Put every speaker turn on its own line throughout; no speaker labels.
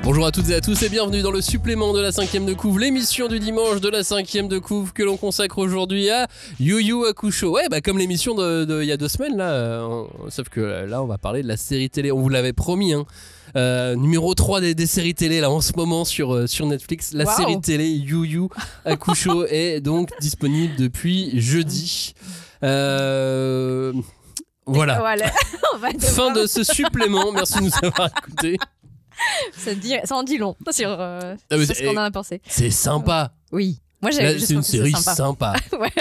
Bonjour à toutes et à tous et bienvenue dans le supplément de la 5ème de couve, l'émission du dimanche de la 5ème de couve que l'on consacre aujourd'hui à Yu Yu Hakusho. Ouais, bah comme l'émission il y a 2 semaines là, sauf que là on va parler de la série télé, on vous l'avait promis hein. Numéro 3 des séries télé là en ce moment sur Netflix. La série télé Yu Yu Hakusho est donc disponible depuis jeudi. Voilà. Fin de ce supplément, merci de nous avoir écoutés.
Ça en dit long sur ce qu'on en a pensé.
C'est sympa.
Oui. Moi,
c'est une série sympa. Ouais.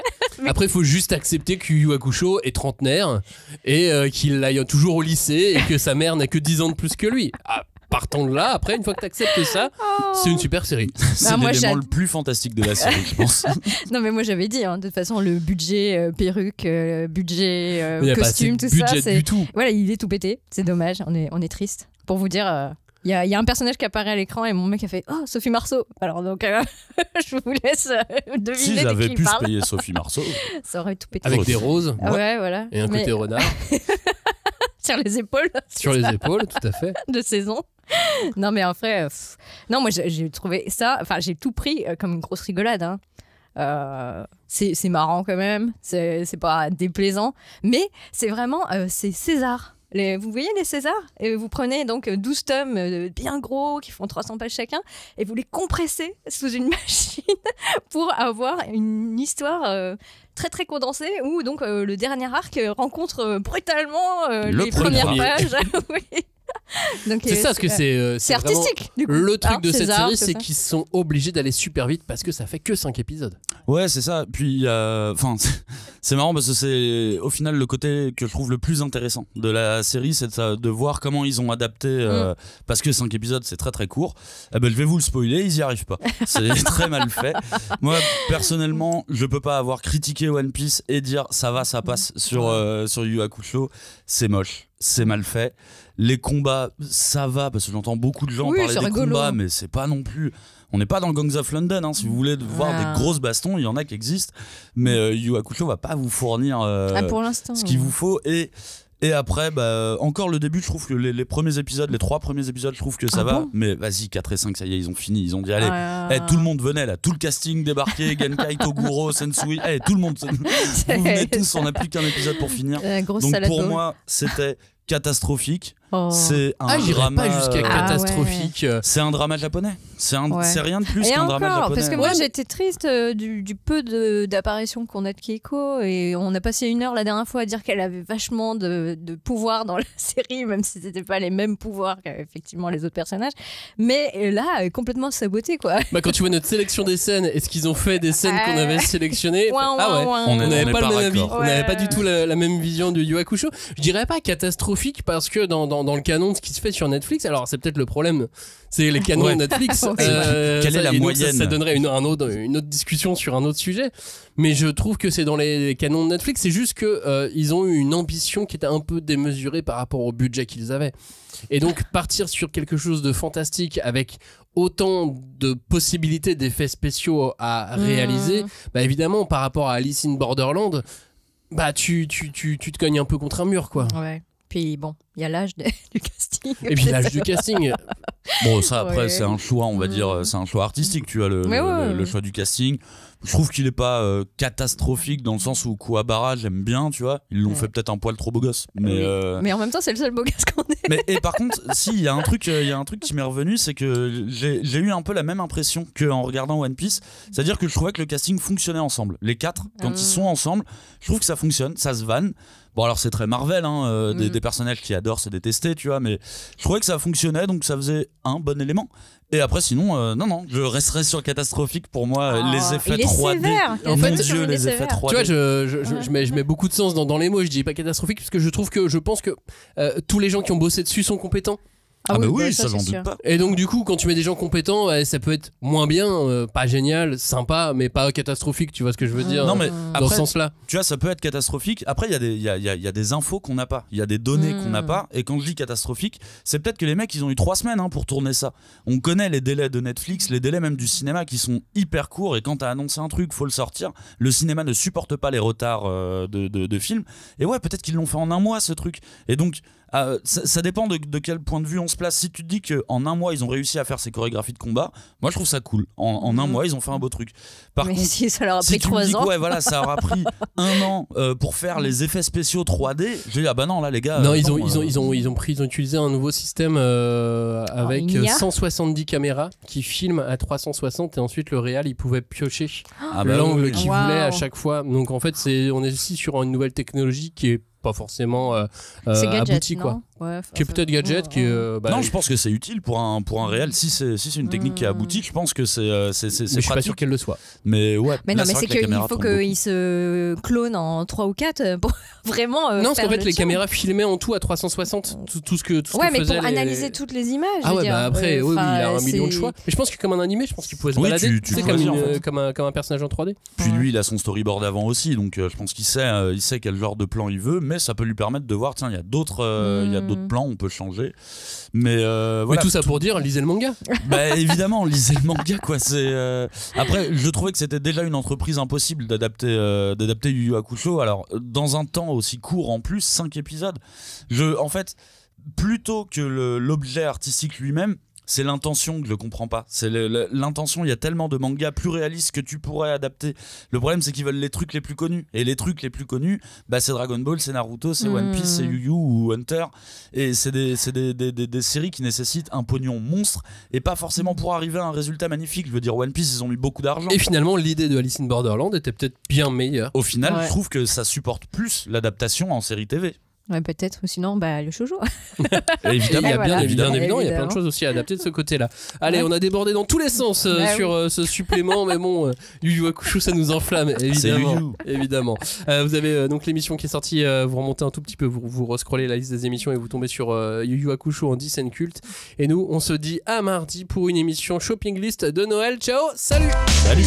Après, il faut juste accepter que Yu Yu Hakusho est trentenaire et qu'il aille toujours au lycée et que sa mère n'a que 10 ans de plus que lui. Partant de là, après, une fois que tu acceptes ça, c'est une super série.
C'est l'élément le plus fantastique de la série, je pense.
Non, mais moi j'avais dit, hein, de toute façon, le budget perruque, budget costume, tout ça.
Budget du tout.
Voilà, il est tout pété. C'est dommage, on est triste. Pour vous dire. Il y a un personnage qui apparaît à l'écran et mon mec a fait « Oh, Sophie Marceau !» Alors donc, je vous laisse deviner
si j'avais pu se payer Sophie Marceau,
ça aurait tout pété.
Avec des roses
ouais, voilà.
Et un côté renard.
Sur les épaules.
Sur les épaules, tout à fait.
De saison. Non, mais en vrai, non, moi j'ai trouvé ça, enfin j'ai tout pris comme une grosse rigolade. Hein. C'est marrant quand même, c'est pas déplaisant, mais c'est vraiment, c'est César. Vous voyez les Césars et vous prenez donc 12 tomes bien gros qui font 300 pages chacun et vous les compressez sous une machine pour avoir une histoire très très condensée où donc le dernier arc rencontre brutalement les premières pages. Oui. Donc,
c'est ça, parce que c'est
artistique du coup.
Le truc de
César,
cette série, c'est qu'ils sont obligés d'aller super vite parce que ça fait que 5 épisodes.
Ouais, c'est ça. Puis, c'est marrant parce que c'est au final le côté que je trouve le plus intéressant de la série, c'est de voir comment ils ont adapté, parce que 5 épisodes c'est très très court. Je vais vous le spoiler, ils y arrivent pas. C'est très mal fait. Moi, personnellement, je peux pas avoir critiqué One Piece et dire ça va, ça passe sur Yu Yu Hakusho. C'est moche, c'est mal fait. Les combats, ça va, parce que j'entends beaucoup de gens parler des combats, mais c'est pas non plus... On n'est pas dans Gangs of London, hein. Si vous voulez voir des grosses bastons, il y en a qui existent, mais Yu Yu Hakusho va pas vous fournir
pour l'instant,
ce qu'il vous faut. Et après, encore le début, je trouve que les premiers épisodes, les 3 premiers épisodes, je trouve que ça va. Mais vas-y, 4 et 5, ça y est, ils ont fini. Ils ont dit, allez, tout le monde venait là, tout le casting débarqué, Genkai, Toguro, Sensui, allez, tout le monde. Vous venez tous, on n'a plus qu'un épisode pour finir. Donc pour moi, c'était catastrophique. C'est un drama.
Pas jusqu'à catastrophique.
Ouais.
C'est un drama japonais. C'est rien de plus qu'un drama japonais.
Parce que moi j'étais triste du peu d'apparitions qu'on a de Keiko et on a passé 1 heure la dernière fois à dire qu'elle avait vachement de pouvoir dans la série, même si c'était pas les mêmes pouvoirs qu'effectivement les autres personnages. Mais là, elle est complètement sabotée quoi.
Quand tu vois notre sélection des scènes, est-ce qu'ils ont fait des scènes qu'on avait sélectionnées?
On n'avait pas le même avis.
On n'avait pas du tout la même vision de Yu Yu Hakusho. Je dirais pas catastrophique parce que dans le canon de ce qui se fait sur Netflix, alors c'est peut-être le problème, c'est les canons de Netflix.
Quelle est la moyenne?
Ça donnerait une autre discussion sur un autre sujet, mais je trouve que c'est dans les canons de Netflix. C'est juste que ils ont eu une ambition qui était un peu démesurée par rapport au budget qu'ils avaient, et donc partir sur quelque chose de fantastique avec autant de possibilités d'effets spéciaux à réaliser, évidemment par rapport à Alice in Borderland, tu te cognes un peu contre un mur quoi.
Ouais. Puis bon, il y a l'âge du casting.
Et puis l'âge du casting.
Bon, ça après, c'est un choix, on va dire, c'est un choix artistique, tu vois, le choix du casting. Je trouve qu'il est pas catastrophique dans le sens où Kuwabara, j'aime bien, tu vois. Ils l'ont fait peut-être un poil trop beau gosse.
Mais en même temps, c'est le seul beau gosse qu'on ait.
Et par contre, si, il y a un truc qui m'est revenu, c'est que j'ai eu un peu la même impression qu'en regardant One Piece. C'est-à-dire que je trouvais que le casting fonctionnait ensemble. Les 4, quand ils sont ensemble, je trouve que ça fonctionne, ça se vanne. Bon alors c'est très Marvel, hein, des personnages qui adorent se détester, tu vois, mais je trouvais que ça fonctionnait, donc ça faisait un bon élément. Et après sinon, non, je resterai sur catastrophique pour moi, les effets 3D.
En fait,
Dieu, les effets 3D.
Tu vois, je mets beaucoup de sens dans les mots, je dis pas catastrophique, parce que je pense que tous les gens qui ont bossé dessus sont compétents.
Oui, ça j'en doute pas.
Et donc du coup quand tu mets des gens compétents, ça peut être moins bien, pas génial, sympa, mais pas catastrophique, tu vois ce que je veux dire.
Non mais
dans
après,
ce sens-là,
tu vois, ça peut être catastrophique. Après il y a des infos qu'on n'a pas, il y a des données qu'on n'a pas, et quand je dis catastrophique, c'est peut-être que les mecs ils ont eu 3 semaines pour tourner ça. On connaît les délais de Netflix, les délais même du cinéma qui sont hyper courts, et quand t'as annoncé un truc faut le sortir. Le cinéma ne supporte pas les retards de films, et ouais, peut-être qu'ils l'ont fait en 1 mois ce truc, et donc Ça dépend de quel point de vue on se place. Si tu te dis qu'en un mois ils ont réussi à faire ces chorégraphies de combat, moi je trouve ça cool. En un mois ils ont fait un beau truc. Par
Mais
contre,
si ça leur a
si
pris
tu me
3
dis
ans.
que, ouais, voilà, ça aura pris 1 an pour faire les effets spéciaux 3D, je dis ah bah non là les gars.
Non, ils ont utilisé un nouveau système avec
une IA
170 caméras qui filment à 360 et ensuite le réal il pouvait piocher
Ah bah
l'angle
oui.
qu'il
Wow.
voulait à chaque fois. Donc en fait on est aussi sur une nouvelle technologie qui est pas forcément
C'est gadget,
aboutie
non
quoi.
Ouais,
Qui est peut-être gadget, qui est,
Non, je pense que c'est utile pour un réel. Si c'est une technique qui est aboutie, je pense que c'est
mais je suis pas
pratique.
sûr qu'elle le soit.
Mais ouais.
Mais
là,
non, mais
vrai
c'est
que la
qu'il
caméra
faut
tourne
qu'ils se clonent en 3 ou 4 pour vraiment.
Non, parce
faire
qu'en fait
le
les
tour.
caméras filmaient en tout à 360 tout ce que
Ouais, mais
faisaient
pour
les-
analyser toutes les images.
Ah
je veux
ouais,
dire.
bah après, oui, il a un million de
c'est-
choix. Mais je pense que comme un animé, je pense qu'il pouvait se
Oui,
balader.
tu
sais,
choisis,
comme,
en fait.
comme un personnage en 3D.
Puis
Ouais.
lui, il a son storyboard avant aussi, donc je pense qu'il sait quel genre de plan il veut, mais ça peut lui permettre de voir, tiens, il y a d'autres plans, on peut changer. Mais
Mais
voilà.
tout ça pour dire, lisez le manga.
Bah évidemment, lisez le manga quoi. Après, je trouvais que c'était déjà une entreprise impossible d'adapter Yu Yu Hakusho. Alors dans un temps aussi court en plus, 5 épisodes. En fait, plutôt que l'objet artistique lui-même. C'est l'intention que je comprends pas. C'est l'intention. Il y a tellement de mangas plus réalistes que tu pourrais adapter. Le problème, c'est qu'ils veulent les trucs les plus connus. Et les trucs les plus connus, bah, c'est Dragon Ball, c'est Naruto, c'est One Piece, c'est Yu Yu ou Hunter. Et c'est des séries qui nécessitent un pognon monstre et pas forcément pour arriver à un résultat magnifique. Je veux dire, One Piece, ils ont mis beaucoup d'argent.
Et finalement, l'idée de Alice in Borderland était peut-être bien meilleure.
Au final,
Ouais.
je trouve que ça supporte plus l'adaptation en série TV.
Ouais, peut-être. Ou sinon, bah, le shoujo.
Et évidemment,
Il y a bien
voilà.
évidemment, il y a plein de
Évidemment.
choses aussi à adapter de ce côté-là. Allez,
Ouais.
on a débordé dans tous les sens
Bah
sur ce supplément, mais bon, Yu Yu Hakusho, ça nous enflamme, évidemment.
Yu Yu.
Évidemment. Vous avez donc l'émission qui est sortie, vous remontez un tout petit peu, vous rescrollez la liste des émissions et vous tombez sur Yu Yu Hakusho en 10 scènes cultes. Et nous, on se dit à mardi pour une émission shopping list de Noël. Ciao, salut.
Salut.